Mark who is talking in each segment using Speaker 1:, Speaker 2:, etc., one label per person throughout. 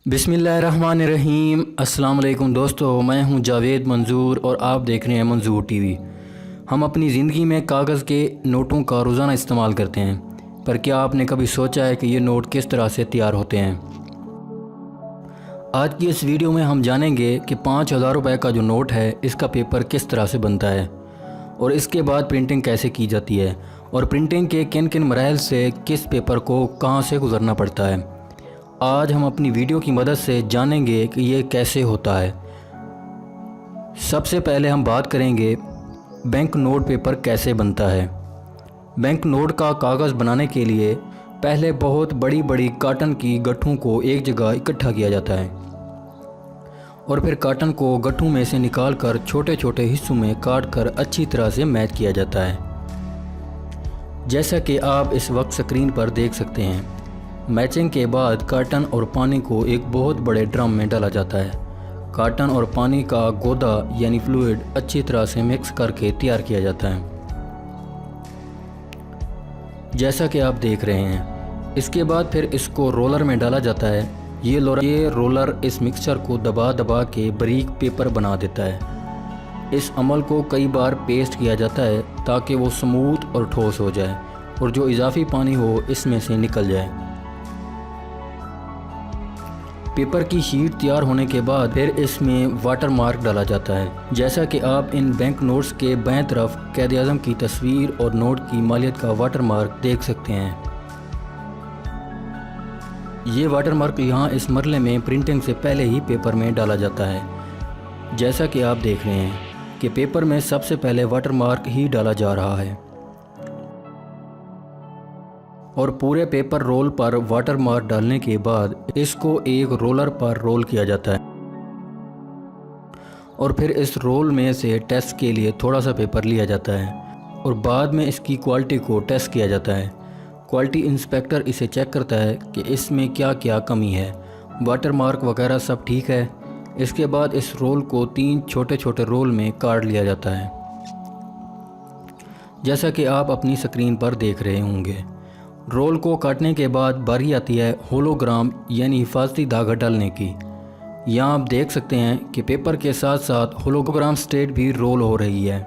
Speaker 1: बिस्मिल्लाहिर्रहमानिर्रहीम। अस्सलाम वालेकुम दोस्तों, मैं हूं जावेद मंजूर और आप देख रहे हैं मंजूर टीवी। हम अपनी ज़िंदगी में कागज़ के नोटों का रोज़ाना इस्तेमाल करते हैं, पर क्या आपने कभी सोचा है कि ये नोट किस तरह से तैयार होते हैं? आज की इस वीडियो में हम जानेंगे कि 5,000 रुपये का जो नोट है इसका पेपर किस तरह से बनता है और इसके बाद प्रिंटिंग कैसे की जाती है और प्रिंटिंग के किन किन मराहल से किस पेपर को कहाँ से गुज़रना पड़ता है। आज हम अपनी वीडियो की मदद से जानेंगे कि ये कैसे होता है। सबसे पहले हम बात करेंगे बैंक नोट पेपर कैसे बनता है। बैंक नोट का कागज़ बनाने के लिए पहले बहुत बड़ी बड़ी कॉटन की गट्ठों को एक जगह इकट्ठा किया जाता है और फिर कॉटन को गट्ठों में से निकालकर छोटे छोटे हिस्सों में काट कर अच्छी तरह से मैच किया जाता है, जैसा कि आप इस वक्त स्क्रीन पर देख सकते हैं। मैचिंग के बाद कॉटन और पानी को एक बहुत बड़े ड्रम में डाला जाता है। कॉटन और पानी का गोदा यानी फ्लूइड अच्छी तरह से मिक्स करके तैयार किया जाता है, जैसा कि आप देख रहे हैं। इसके बाद फिर इसको रोलर में डाला जाता है। ये रोलर इस मिक्सचर को दबा दबा के बारीक पेपर बना देता है। इस अमल को कई बार पेस्ट किया जाता है ताकि वो स्मूथ और ठोस हो जाए और जो इजाफी पानी हो इसमें से निकल जाए। पेपर की शीट तैयार होने के बाद फिर इसमें वाटर मार्क डाला जाता है, जैसा कि आप इन बैंक नोट्स के बाएं तरफ क़ायद-ए-आज़म की तस्वीर और नोट की मालियत का वाटर मार्क देख सकते हैं। ये वाटर मार्क यहाँ इस मरले में प्रिंटिंग से पहले ही पेपर में डाला जाता है, जैसा कि आप देख रहे हैं कि पेपर में सबसे पहले वाटर मार्क ही डाला जा रहा है और पूरे पेपर रोल पर वाटर मार्क डालने के बाद इसको एक रोलर पर रोल किया जाता है और फिर इस रोल में से टेस्ट के लिए थोड़ा सा पेपर लिया जाता है और बाद में इसकी क्वालिटी को टेस्ट किया जाता है। क्वालिटी इंस्पेक्टर इसे चेक करता है कि इसमें क्या क्या कमी है, वाटर मार्क वगैरह सब ठीक है। इसके बाद इस रोल को 3 छोटे छोटे रोल में काट लिया जाता है, जैसा कि आप अपनी स्क्रीन पर देख रहे होंगे। रोल को काटने के बाद बारी आती है होलोग्राम यानी हिफाजती धागा डालने की। यहाँ आप देख सकते हैं कि पेपर के साथ साथ होलोग्राम स्टेट भी रोल हो रही है।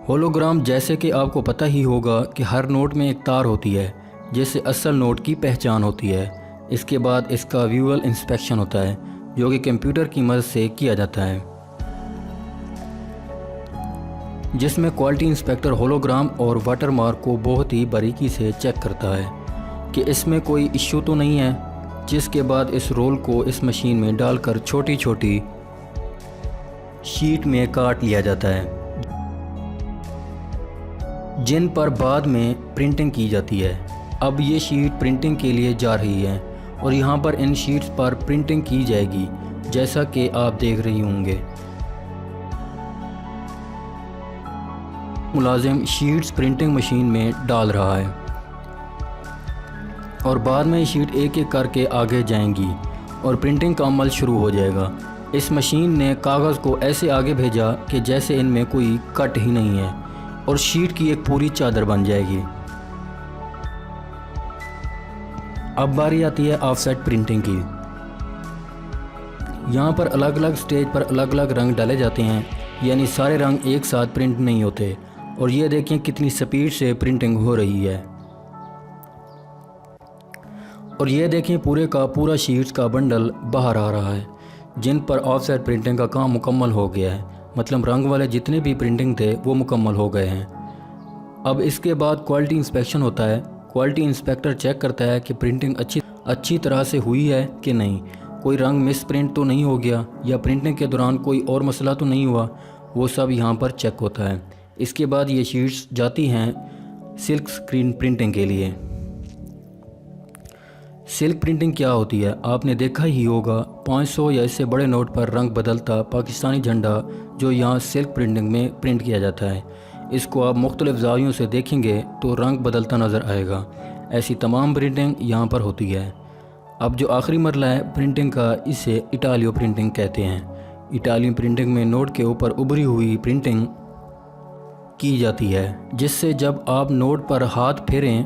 Speaker 1: होलोग्राम, जैसे कि आपको पता ही होगा कि हर नोट में एक तार होती है जिससे असल नोट की पहचान होती है। इसके बाद इसका विजुअल इंस्पेक्शन होता है जो कि कंप्यूटर की मदद से किया जाता है, जिसमें क्वालिटी इंस्पेक्टर होलोग्राम और वाटर मार्क को बहुत ही बारीकी से चेक करता है कि इसमें कोई इश्यू तो नहीं है। जिसके बाद इस रोल को इस मशीन में डालकर छोटी छोटी शीट में काट लिया जाता है, जिन पर बाद में प्रिंटिंग की जाती है। अब ये शीट प्रिंटिंग के लिए जा रही है और यहाँ पर इन शीट्स पर प्रिंटिंग की जाएगी, जैसा कि आप देख रही होंगे। मुलाजिम शीट्स प्रिंटिंग मशीन में डाल रहा है और बाद में शीट एक एक करके आगे जाएंगी और प्रिंटिंग का अमल शुरू हो जाएगा। इस मशीन ने कागज़ को ऐसे आगे भेजा कि जैसे इनमें कोई कट ही नहीं है और शीट की एक पूरी चादर बन जाएगी। अब बारी आती है ऑफसेट प्रिंटिंग की। यहाँ पर अलग अलग स्टेज पर अलग अलग रंग डाले जाते हैं, यानी सारे रंग एक साथ प्रिंट नहीं होते। और ये देखें कितनी स्पीड से प्रिंटिंग हो रही है। और ये देखें पूरे का पूरा शीट्स का बंडल बाहर आ रहा है, जिन पर ऑफसेट प्रिंटिंग का काम मुकम्मल हो गया है। मतलब रंग वाले जितने भी प्रिंटिंग थे वो मुकम्मल हो गए हैं। अब इसके बाद क्वालिटी इंस्पेक्शन होता है। क्वालिटी इंस्पेक्टर चेक करता है कि प्रिंटिंग अच्छी तरह से हुई है कि नहीं, कोई रंग मिस प्रिंट तो नहीं हो गया या प्रिंटिंग के दौरान कोई और मसला तो नहीं हुआ, वो सब यहाँ पर चेक होता है। इसके बाद ये शीट्स जाती हैं सिल्क स्क्रीन प्रिंटिंग के लिए। सिल्क प्रिंटिंग क्या होती है आपने देखा ही होगा। 500 या इससे बड़े नोट पर रंग बदलता पाकिस्तानी झंडा जो यहाँ सिल्क प्रिंटिंग में प्रिंट किया जाता है। इसको आप मुख्तलिफ ज़ावियों से देखेंगे तो रंग बदलता नज़र आएगा। ऐसी तमाम प्रिंटिंग यहाँ पर होती है। अब जो आखिरी मरला है प्रिंटिंग का, इसे इटालियो प्रिंटिंग कहते हैं। इटालियन प्रिंटिंग में नोट के ऊपर उभरी हुई प्रिंटिंग की जाती है, जिससे जब आप नोट पर हाथ फेरें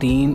Speaker 1: 3،